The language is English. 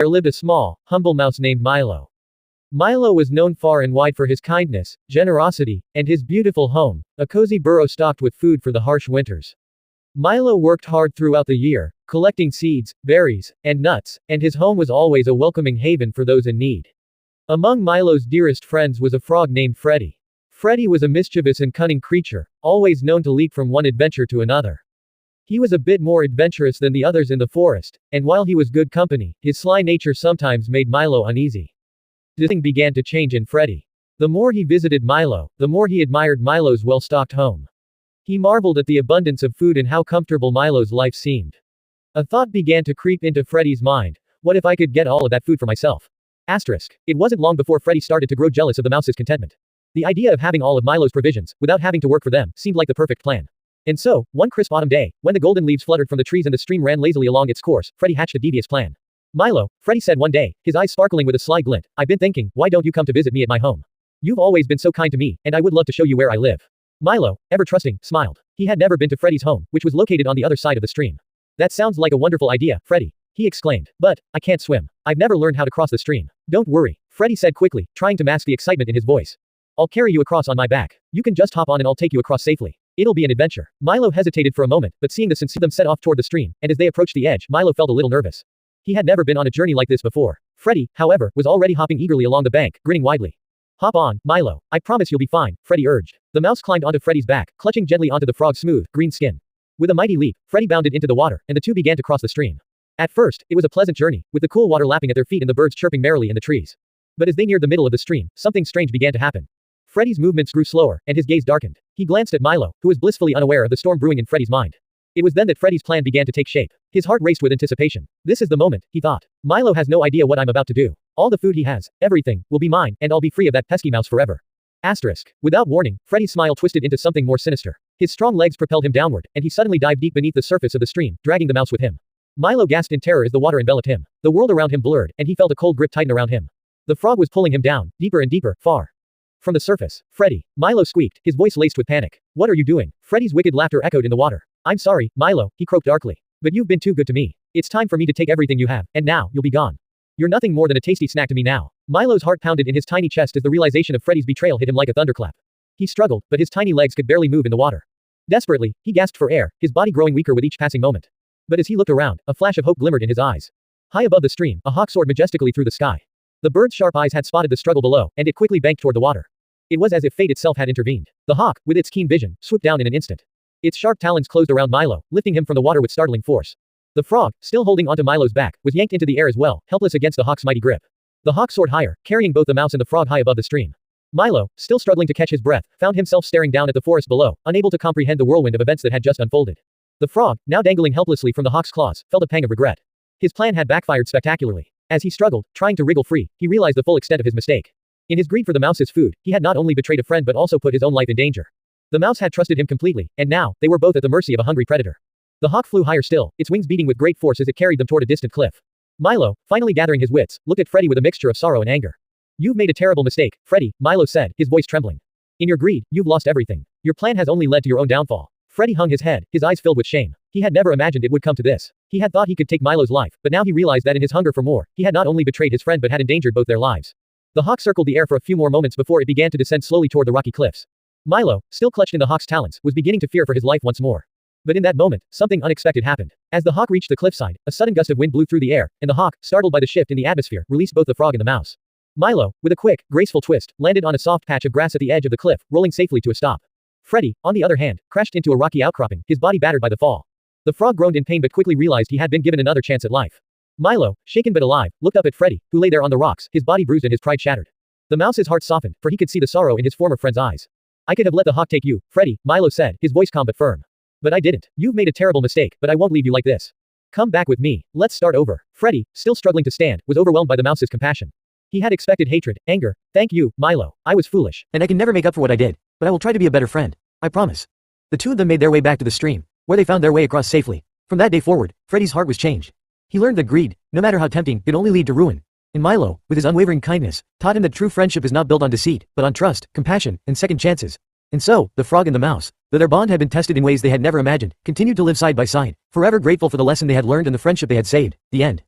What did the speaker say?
There lived a small, humble mouse named Milo. Milo was known far and wide for his kindness, generosity, and his beautiful home, a cozy burrow stocked with food for the harsh winters. Milo worked hard throughout the year, collecting seeds, berries, and nuts, and his home was always a welcoming haven for those in need. Among Milo's dearest friends was a frog named Freddy. Freddy was a mischievous and cunning creature, always known to leap from one adventure to another. He was a bit more adventurous than the others in the forest, and while he was good company, his sly nature sometimes made Milo uneasy. Something began to change in Freddy. The more he visited Milo, the more he admired Milo's well-stocked home. He marveled at the abundance of food and how comfortable Milo's life seemed. A thought began to creep into Freddy's mind: what if I could get all of that food for myself? It wasn't long before Freddy started to grow jealous of the mouse's contentment. The idea of having all of Milo's provisions, without having to work for them, seemed like the perfect plan. And so, one crisp autumn day, when the golden leaves fluttered from the trees and the stream ran lazily along its course, Freddy hatched a devious plan. Milo, Freddy said one day, his eyes sparkling with a sly glint, I've been thinking, why don't you come to visit me at my home? You've always been so kind to me, and I would love to show you where I live. Milo, ever trusting, smiled. He had never been to Freddy's home, which was located on the other side of the stream. That sounds like a wonderful idea, Freddy, he exclaimed. But, I can't swim. I've never learned how to cross the stream. Don't worry, Freddy said quickly, trying to mask the excitement in his voice. I'll carry you across on my back. You can just hop on and I'll take you across safely. It'll be an adventure. Milo hesitated for a moment, but seeing them set off toward the stream, and as they approached the edge, Milo felt a little nervous. He had never been on a journey like this before. Freddy, however, was already hopping eagerly along the bank, grinning widely. Hop on, Milo. I promise you'll be fine, Freddy urged. The mouse climbed onto Freddy's back, clutching gently onto the frog's smooth, green skin. With a mighty leap, Freddy bounded into the water, and the two began to cross the stream. At first, it was a pleasant journey, with the cool water lapping at their feet and the birds chirping merrily in the trees. But as they neared the middle of the stream, something strange began to happen. Freddy's movements grew slower, and his gaze darkened. He glanced at Milo, who was blissfully unaware of the storm brewing in Freddy's mind. It was then that Freddy's plan began to take shape. His heart raced with anticipation. This is the moment, he thought. Milo has no idea what I'm about to do. All the food he has, everything, will be mine, and I'll be free of that pesky mouse forever. Without warning, Freddy's smile twisted into something more sinister. His strong legs propelled him downward, and he suddenly dived deep beneath the surface of the stream, dragging the mouse with him. Milo gasped in terror as the water enveloped him. The world around him blurred, and he felt a cold grip tighten around him. The frog was pulling him down, deeper and deeper, far from the surface. Freddy, Milo squeaked, his voice laced with panic. What are you doing? Freddy's wicked laughter echoed in the water. I'm sorry, Milo, he croaked darkly. But you've been too good to me. It's time for me to take everything you have, and now, you'll be gone. You're nothing more than a tasty snack to me now. Milo's heart pounded in his tiny chest as the realization of Freddy's betrayal hit him like a thunderclap. He struggled, but his tiny legs could barely move in the water. Desperately, he gasped for air, his body growing weaker with each passing moment. But as he looked around, a flash of hope glimmered in his eyes. High above the stream, a hawk soared majestically through the sky. The bird's sharp eyes had spotted the struggle below, and it quickly banked toward the water. It was as if fate itself had intervened. The hawk, with its keen vision, swooped down in an instant. Its sharp talons closed around Milo, lifting him from the water with startling force. The frog, still holding onto Milo's back, was yanked into the air as well, helpless against the hawk's mighty grip. The hawk soared higher, carrying both the mouse and the frog high above the stream. Milo, still struggling to catch his breath, found himself staring down at the forest below, unable to comprehend the whirlwind of events that had just unfolded. The frog, now dangling helplessly from the hawk's claws, felt a pang of regret. His plan had backfired spectacularly. As he struggled, trying to wriggle free, he realized the full extent of his mistake. In his greed for the mouse's food, he had not only betrayed a friend but also put his own life in danger. The mouse had trusted him completely, and now, they were both at the mercy of a hungry predator. The hawk flew higher still, its wings beating with great force as it carried them toward a distant cliff. Milo, finally gathering his wits, looked at Freddy with a mixture of sorrow and anger. You've made a terrible mistake, Freddy, Milo said, his voice trembling. In your greed, you've lost everything. Your plan has only led to your own downfall. Freddy hung his head, his eyes filled with shame. He had never imagined it would come to this. He had thought he could take Milo's life, but now he realized that in his hunger for more, he had not only betrayed his friend but had endangered both their lives. The hawk circled the air for a few more moments before it began to descend slowly toward the rocky cliffs. Milo, still clutched in the hawk's talons, was beginning to fear for his life once more. But in that moment, something unexpected happened. As the hawk reached the cliffside, a sudden gust of wind blew through the air, and the hawk, startled by the shift in the atmosphere, released both the frog and the mouse. Milo, with a quick, graceful twist, landed on a soft patch of grass at the edge of the cliff, rolling safely to a stop. Freddy, on the other hand, crashed into a rocky outcropping, his body battered by the fall. The frog groaned in pain but quickly realized he had been given another chance at life. Milo, shaken but alive, looked up at Freddy, who lay there on the rocks, his body bruised and his pride shattered. The mouse's heart softened, for he could see the sorrow in his former friend's eyes. I could have let the hawk take you, Freddy, Milo said, his voice calm but firm. But I didn't. You've made a terrible mistake, but I won't leave you like this. Come back with me. Let's start over. Freddy, still struggling to stand, was overwhelmed by the mouse's compassion. He had expected hatred, anger. Thank you, Milo. I was foolish. And I can never make up for what I did, but I will try to be a better friend. I promise. The two of them made their way back to the stream, where they found their way across safely. From that day forward, Freddy's heart was changed. He learned that greed, no matter how tempting, could only lead to ruin. And Milo, with his unwavering kindness, taught him that true friendship is not built on deceit, but on trust, compassion, and second chances. And so, the frog and the mouse, though their bond had been tested in ways they had never imagined, continued to live side by side, forever grateful for the lesson they had learned and the friendship they had saved. The end.